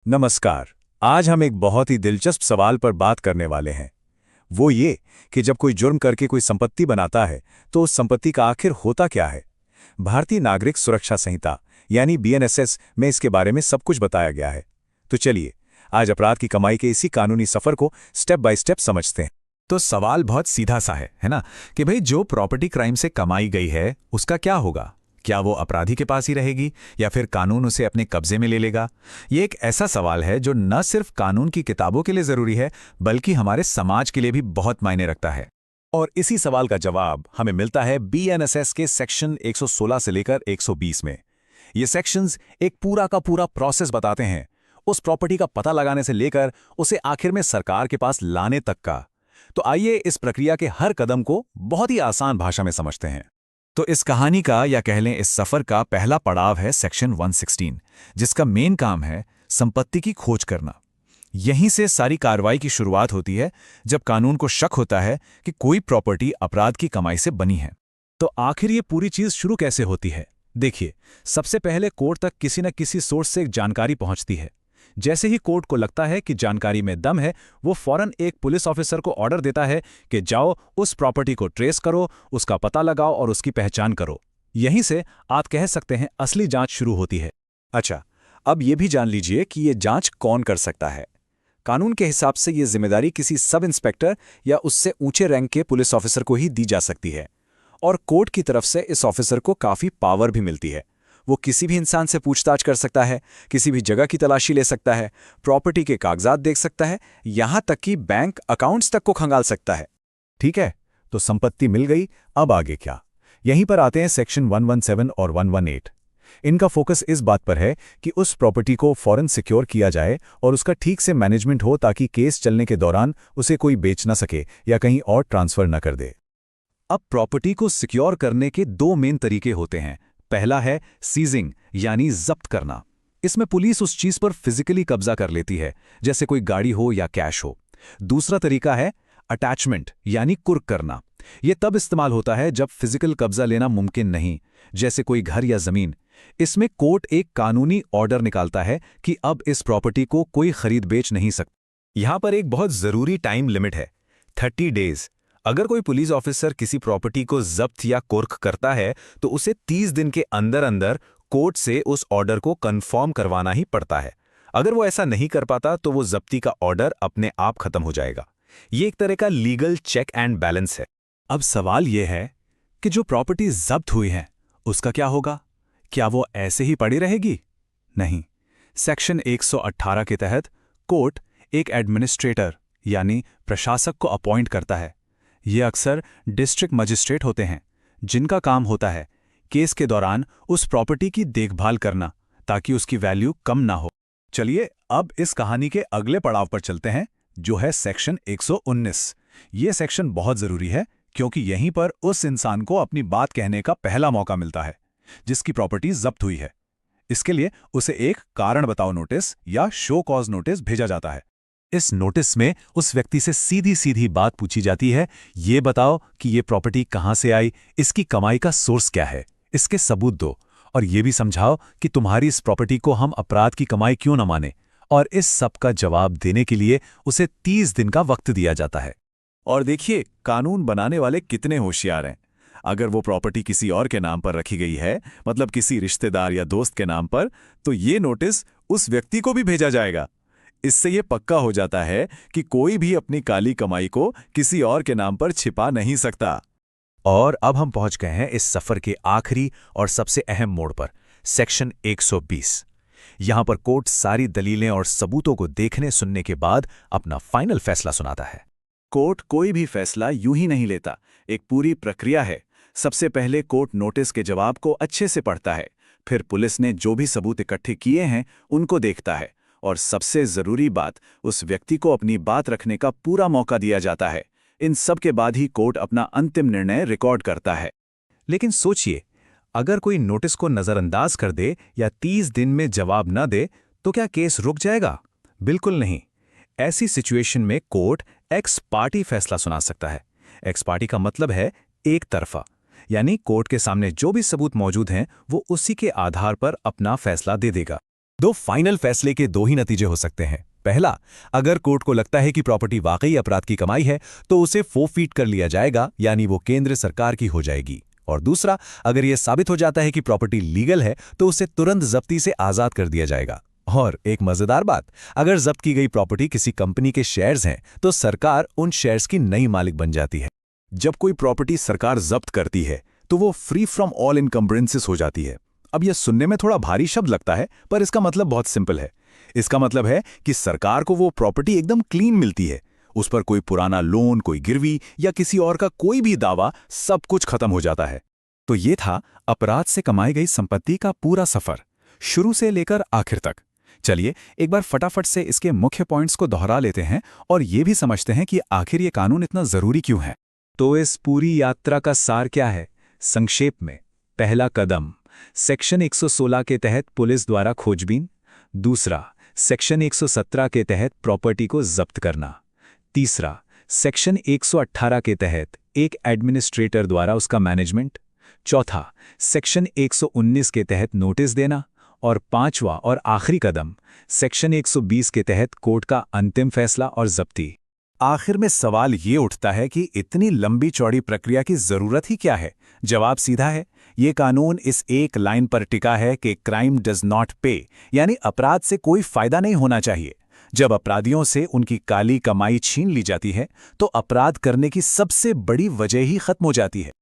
नमस्कार। आज हम एक बहुत ही दिलचस्प सवाल पर बात करने वाले हैं। वो ये कि जब कोई जुर्म करके कोई संपत्ति बनाता है तो उस संपत्ति का आखिर होता क्या है। भारतीय नागरिक सुरक्षा संहिता यानी बीएनएसएस में इसके बारे में सब कुछ बताया गया है। तो चलिए आज अपराध की कमाई के इसी कानूनी सफर को स्टेप बाय स्टेप समझते हैं। तो सवाल बहुत सीधा सा है ना। कि भाई जो प्रॉपर्टी क्राइम से कमाई गई है उसका क्या होगा। क्या वो अपराधी के पास ही रहेगी या फिर कानून उसे अपने कब्जे में ले लेगा। ये एक ऐसा सवाल है जो न सिर्फ कानून की किताबों के लिए जरूरी है बल्कि हमारे समाज के लिए भी बहुत मायने रखता है। और इसी सवाल का जवाब हमें मिलता है बीएनएसएस के सेक्शन 116 से लेकर 120 में। ये सेक्शंस एक पूरा का पूरा प्रोसेस बताते हैं, उस प्रॉपर्टी का पता लगाने से लेकर उसे आखिर में सरकार के पास लाने तक का। तो आइए इस प्रक्रिया के हर कदम को बहुत ही आसान भाषा में समझते हैं। तो इस कहानी का या कह लें इस सफर का पहला पड़ाव है सेक्शन 116, जिसका मेन काम है संपत्ति की खोज करना। यहीं से सारी कार्रवाई की शुरुआत होती है, जब कानून को शक होता है कि कोई प्रॉपर्टी अपराध की कमाई से बनी है। तो आखिर ये पूरी चीज शुरू कैसे होती है। देखिए, सबसे पहले कोर्ट तक किसी न किसी सोर्स से एक जानकारी पहुंचती है। जैसे ही कोर्ट को लगता है कि जानकारी में दम है, वो फौरन एक पुलिस ऑफिसर को ऑर्डर देता है कि जाओ उस प्रॉपर्टी को ट्रेस करो, उसका पता लगाओ और उसकी पहचान करो। यहीं से आप कह सकते हैं असली जांच शुरू होती है। अच्छा, अब ये भी जान लीजिए कि ये जांच कौन कर सकता है। कानून के हिसाब से ये जिम्मेदारी किसी सब इंस्पेक्टर या उससे ऊंचे रैंक के पुलिस ऑफिसर को ही दी जा सकती है। और कोर्ट की तरफ से इस ऑफिसर को काफी पावर भी मिलती है। वो किसी भी इंसान से पूछताछ कर सकता है, किसी भी जगह की तलाशी ले सकता है, प्रॉपर्टी के कागजात देख सकता है, यहां तक कि बैंक अकाउंट्स तक को खंगाल सकता है। ठीक है, तो संपत्ति मिल गई, अब आगे क्या। यहीं पर आते हैं सेक्शन 117 और 118। इनका फोकस इस बात पर है कि उस प्रॉपर्टी को फौरन सिक्योर किया जाए और उसका ठीक से मैनेजमेंट हो, ताकि केस चलने के दौरान उसे कोई बेच ना सके या कहीं और ट्रांसफर न कर दे। अब प्रॉपर्टी को सिक्योर करने के दो मेन तरीके होते हैं। पहला है सीजिंग यानी जब्त करना। इसमें पुलिस उस चीज पर फिजिकली कब्जा कर लेती है, जैसे कोई गाड़ी हो या कैश हो। दूसरा तरीका है अटैचमेंट यानी कुर्क करना। यह तब इस्तेमाल होता है जब फिजिकल कब्जा लेना मुमकिन नहीं, जैसे कोई घर या जमीन। इसमें कोर्ट एक कानूनी ऑर्डर निकालता है कि अब इस प्रॉपर्टी को कोई खरीद बेच नहीं सकता। यहां पर एक बहुत जरूरी टाइम लिमिट है, 30 डेज। अगर कोई पुलिस ऑफिसर किसी प्रॉपर्टी को जब्त या कुर्क करता है तो उसे 30 दिन के अंदर अंदर कोर्ट से उस ऑर्डर को कंफर्म करवाना ही पड़ता है। अगर वो ऐसा नहीं कर पाता तो वो जब्ती का ऑर्डर अपने आप खत्म हो जाएगा। ये एक तरह का लीगल चेक एंड बैलेंस है। अब सवाल यह है कि जो प्रॉपर्टी जब्त हुई है उसका क्या होगा। क्या वो ऐसे ही पड़ी रहेगी? नहीं। सेक्शन 118 के तहत कोर्ट एक एडमिनिस्ट्रेटर यानी प्रशासक को अपॉइंट करता है। ये अक्सर डिस्ट्रिक्ट मजिस्ट्रेट होते हैं, जिनका काम होता है केस के दौरान उस प्रॉपर्टी की देखभाल करना, ताकि उसकी वैल्यू कम ना हो। चलिए अब इस कहानी के अगले पड़ाव पर चलते हैं, जो है सेक्शन 119। ये सेक्शन बहुत जरूरी है क्योंकि यहीं पर उस इंसान को अपनी बात कहने का पहला मौका मिलता है जिसकी प्रॉपर्टी जब्त हुई है। इसके लिए उसे एक कारण बताओ नोटिस या शो कॉज नोटिस भेजा जाता है। इस नोटिस में उस व्यक्ति से सीधी सीधी बात पूछी जाती है, ये बताओ कि ये प्रॉपर्टी कहां से आई, इसकी कमाई का सोर्स क्या है, इसके सबूत दो, और ये भी समझाओ कि तुम्हारी इस प्रॉपर्टी को हम अपराध की कमाई क्यों न माने। और इस सब का जवाब देने के लिए उसे 30 दिन का वक्त दिया जाता है। और देखिए कानून बनाने वाले कितने होशियार हैं। अगर वो प्रॉपर्टी किसी और के नाम पर रखी गई है, मतलब किसी रिश्तेदार या दोस्त के नाम पर, तो ये नोटिस उस व्यक्ति को भी भेजा जाएगा। इससे ये पक्का हो जाता है कि कोई भी अपनी काली कमाई को किसी और के नाम पर छिपा नहीं सकता। और अब हम पहुंच गए हैं इस सफर के आखिरी और सबसे अहम मोड़ पर, सेक्शन 120। यहां पर कोर्ट सारी दलीलें और सबूतों को देखने सुनने के बाद अपना फाइनल फैसला सुनाता है। कोर्ट कोई भी फैसला यूं ही नहीं लेता, एक पूरी प्रक्रिया है। सबसे पहले कोर्ट नोटिस के जवाब को अच्छे से पढ़ता है, फिर पुलिस ने जो भी सबूत इकट्ठे किए हैं उनको देखता है, और सबसे जरूरी बात, उस व्यक्ति को अपनी बात रखने का पूरा मौका दिया जाता है। इन सब के बाद ही कोर्ट अपना अंतिम निर्णय रिकॉर्ड करता है। लेकिन सोचिए, अगर कोई नोटिस को नजरअंदाज कर दे या 30 दिन में जवाब न दे तो क्या केस रुक जाएगा? बिल्कुल नहीं। ऐसी सिचुएशन में कोर्ट एक्स पार्टी फैसला सुना सकता है। एक्स पार्टी का मतलब है एक तरफा, यानी कोर्ट के सामने जो भी सबूत मौजूद हैं वो उसी के आधार पर अपना फैसला दे देगा। दो फाइनल फैसले के दो ही नतीजे हो सकते हैं। पहला, अगर कोर्ट को लगता है कि प्रॉपर्टी वाकई अपराध की कमाई है तो उसे फोरफीट कर लिया जाएगा, यानी वो केंद्र सरकार की हो जाएगी। और दूसरा, अगर यह साबित हो जाता है कि प्रॉपर्टी लीगल है तो उसे तुरंत जब्ती से आजाद कर दिया जाएगा। और एक मजेदार बात, अगर जब्त की गई प्रॉपर्टी किसी कंपनी के शेयर्स हैं तो सरकार उन शेयर्स की नई मालिक बन जाती है। जब कोई प्रॉपर्टी सरकार जब्त करती है तो वो फ्री फ्रॉम ऑल इनकम्बरेंसेस हो जाती है। अब यह सुनने में थोड़ा भारी शब्द लगता है, पर इसका मतलब बहुत सिंपल है। इसका मतलब है कि सरकार को वो प्रॉपर्टी एकदम क्लीन मिलती है। उस पर कोई पुराना लोन, कोई गिरवी या किसी और का कोई भी दावा, सब कुछ खत्म हो जाता है। तो ये था अपराध से कमाई गई संपत्ति का पूरा सफर, शुरू से लेकर आखिर तक। चलिए एक बार फटाफट से इसके मुख्य पॉइंट्स को दोहरा लेते हैं और ये भी समझते हैं कि आखिर ये कानून इतना जरूरी क्यों है। तो इस पूरी यात्रा का सार क्या है? संक्षेप में, पहला कदम सेक्शन 116 के तहत पुलिस द्वारा खोजबीन। दूसरा, सेक्शन 117 के तहत प्रॉपर्टी को जब्त करना। तीसरा, सेक्शन 118 के तहत एक एडमिनिस्ट्रेटर द्वारा उसका मैनेजमेंट। चौथा, सेक्शन 119 के तहत नोटिस देना। और पांचवा और आखिरी कदम, सेक्शन 120 के तहत कोर्ट का अंतिम फैसला और जब्ती। आखिर में सवाल ये उठता है कि इतनी लंबी चौड़ी प्रक्रिया की जरूरत ही क्या है? जवाब सीधा है, ये कानून इस एक लाइन पर टिका है कि क्राइम डज नॉट पे, यानी अपराध से कोई फायदा नहीं होना चाहिए। जब अपराधियों से उनकी काली कमाई छीन ली जाती है तो अपराध करने की सबसे बड़ी वजह ही खत्म हो जाती है।